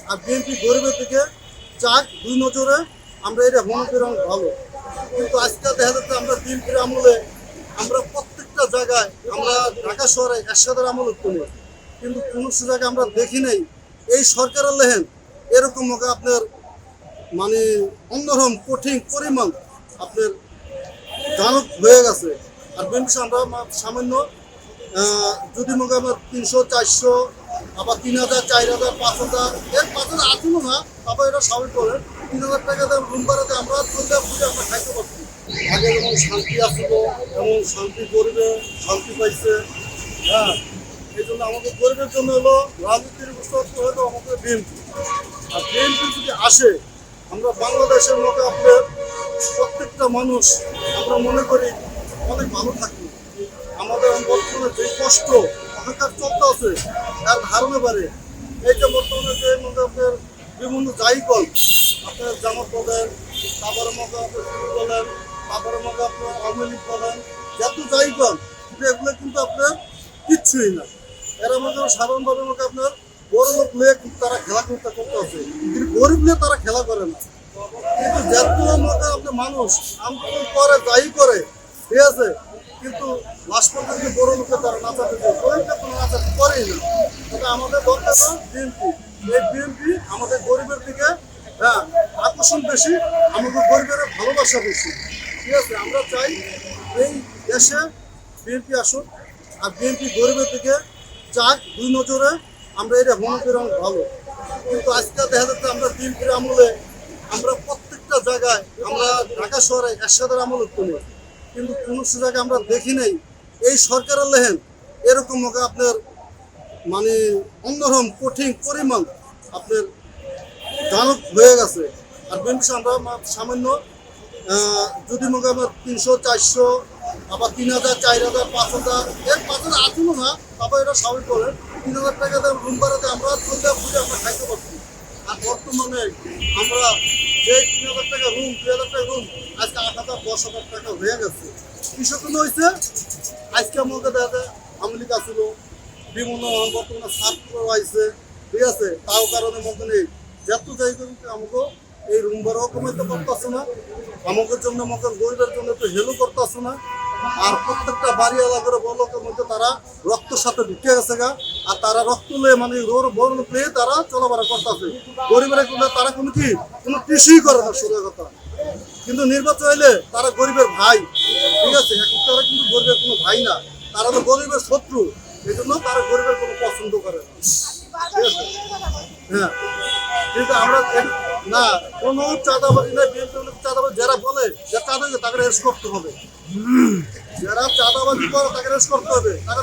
আর BNP গরিবের দিকে চাক দুই নজরে। আমরা এটা মনে করি অনেক ভালো, কিন্তু আজকে দেখা যাচ্ছে আমরা বিএনপির আমলে আমরা প্রত্যেকটা জায়গায় আমরা ঢাকা শহরে এরশাদের আমল করি, কিন্তু কোনো জায়গায় আমরা দেখি নাই এই সরকারের লেহেন এরকম আপনার মানে অন্যরকম কঠিন পরিমাণ আপনার দানব হয়ে গেছে। আর বিএনপি আমরা সামান্য যদি মনে আমার 300 400 আবার 3000 4000 5000 এর 5000 আসলো না, তারপর এটা স্বাভাবিক করে 3000 টাকা রুম ভাড়াতে আমরা চলে বুঝে আমরা খাইতে পারছি। আগে যেমন শান্তি আসলো, এমন শান্তি গরিবে শান্তি পাইছে। হ্যাঁ, এই জন্য আমাদের গরিবের জন্য হলো রাজনীতির বুঝতে হলো আমাদের বিএনপি। আর বিএনপি যদি আসে আমরা বাংলাদেশের মতো আপনার প্রত্যেকটা মানুষ আমরা মনে করি অনেক ভালো থাকবে। আমাদের বর্তমানে যে কষ্ট অহংকার চলতে আছে তার ধারণা পারে এই যে বর্তমানে যে মধ্যে আপনার বিভিন্ন জায়গল আপনার জামাত বলেন, তারপরে মধ্যে আপনার বলেন, তারপরে মধ্যে আপনার আওয়ামী লীগ বলেন, যত জায়গল এগুলো কিন্তু আপনার কিচ্ছুই না। এরা মধ্যে সাধারণভাবে মধ্যে আপনার বড় লোক নিয়ে কিন্তু তারা খেলা করতে আছে, কিন্তু গরিব নিয়ে তারা খেলা করে না। কিন্তু যত মধ্যে আপনার মানুষ আন্দোলন করে যাই করে, ঠিক আছে, কিন্তু লাস্ট পর্যন্ত বড় লোকে তারা নাচাতে চায়, গরিবকে কোনো নাচাতে করেই না। তবে আমাদের দরকার বিএনপি, এই বিএনপি আমাদের গরিবের দিকে হ্যাঁ আকর্ষণ বেশি, আমাদের গরিবের ভালোবাসা বেশি। ঠিক আছে, আমরা চাই এই দেশে বিএনপি আসুক, আর বিএনপি গরিবের দিকে চাক দুই নজরে। আমরা এটা মনে করি অনেক ভালো, কিন্তু আজকে দেখা যাচ্ছে আমরা বিএনপির আমলে আমরা প্রত্যেকটা জায়গায় আমরা ঢাকা শহরে এরশাদের আমল করি, কিন্তু কোনো জায়গায় আমরা দেখি নাই এই সরকারের লেহেন এরকম আপনার মানে অন্যরকম কঠিন পরিমাণ আপনার দানব হয়ে গেছে। আর বিএনপি আমরা সামান্য যদি মনে আমার 300 400 আবার 3000 4000 5000 এর 5000 আসলো না, তারপর এটা স্বাভাবিক করে 3000 টাকা রুম ভাড়াতে আমরা চলে বুঝে আমরা খাইতে পারছি। আর বর্তমানে আমরা যে 3000 টাকা রুম 2000 টাকা রুম আজকে 8000 10,000 টাকা হয়ে গেছে। কিসের জন্য হয়েছে? আজকে আমাকে দেখা যায় আওয়ামী লীগ আসছিল, বিভিন্ন বর্তমানে ছাত্র আইছে, ঠিক আছে, তাও কারণে মধ্যে নেই যত জায়গা আমাকে এই রুম ভাড়াও কমাইতে পারতেছে না, আমাদের জন্য আমাদের গরিবের জন্য একটু হেলও করতেছে না। আর প্রত্যেকটা বাড়ি এলাকার বড় লোকের মধ্যে তারা রক্তের সাথে ঢুকে গেছে গা, আর তারা রক্ত নিয়ে মানে বড় লোক নিয়ে তারা চলাফেরা করতেছে। গরিবের তারা কোনো কি কোনো কৃষিই করে না সোজা কথা, কিন্তু নির্বাচন হইলে তারা গরিবের ভাই, ঠিক আছে, এখন তারা কিন্তু গরিবের কোনো ভাই না, তারা তো গরিবের শত্রু। এই জন্য তারা গরিবের কোনো পছন্দ করে না, ঠিক আছে। হ্যাঁ, কিন্তু আমরা না কোনো চাঁদাবাজি না, বিএনপি চাঁদাবাজি যারা বলে যে চাঁদা তাকে রেস্ট করতে হবে, যারা চাঁদাবাজি করে তাকে রেস্ট করতে হবে, তাকে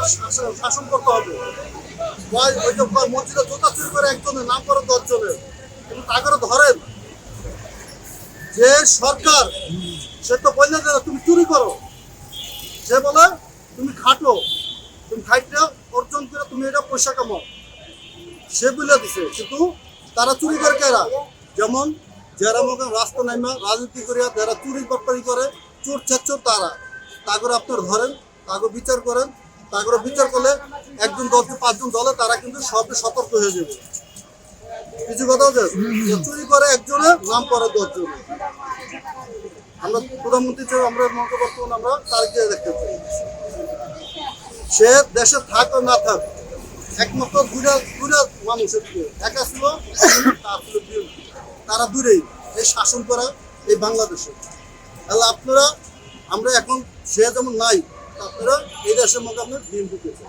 শাসন করতে হবে। মসজিদে জুতা চুরি করে একজনের নাম করে 10 জনের, কিন্তু তাকে ধরেন যে সরকার সে তো বললে যে তুমি চুরি করো, সে বলে তুমি খাটো, তুমি খাইটা অর্জন করে তুমি এটা পয়সা কামাও, সে বলে দিছে। কিন্তু তারা চুরি করে কেরা? যেমন যারা মনে রাস্তা নাইমা রাজনীতি করিয়া যারা চুরি বাটপারি করে, চোর ছেচোর তারা, তারপরে আপনার ধরেন, তাকে বিচার করেন, তারপরে বিচার করলে 1 জন 10 জন 5 জন দলে তারা কিন্তু সবই সতর্ক হয়ে যাবে। কিছু কথা হচ্ছে চুরি করে একজনের নাম করে 10 জনে। আমরা প্রধানমন্ত্রী আমরা মনে বর্তমানে আমরা তারিখে দেখতে পাই, সে দেশে থাক না থাক একমাত্র দুইটা মানুষের একা ছিল তারা দূরেই এই শাসন করা এই বাংলাদেশে। তাহলে আপনারা আমরা এখন সে যেমন নাই, আপনারা এই দেশের মধ্যে আপনার বিএনপি পেয়েছেন।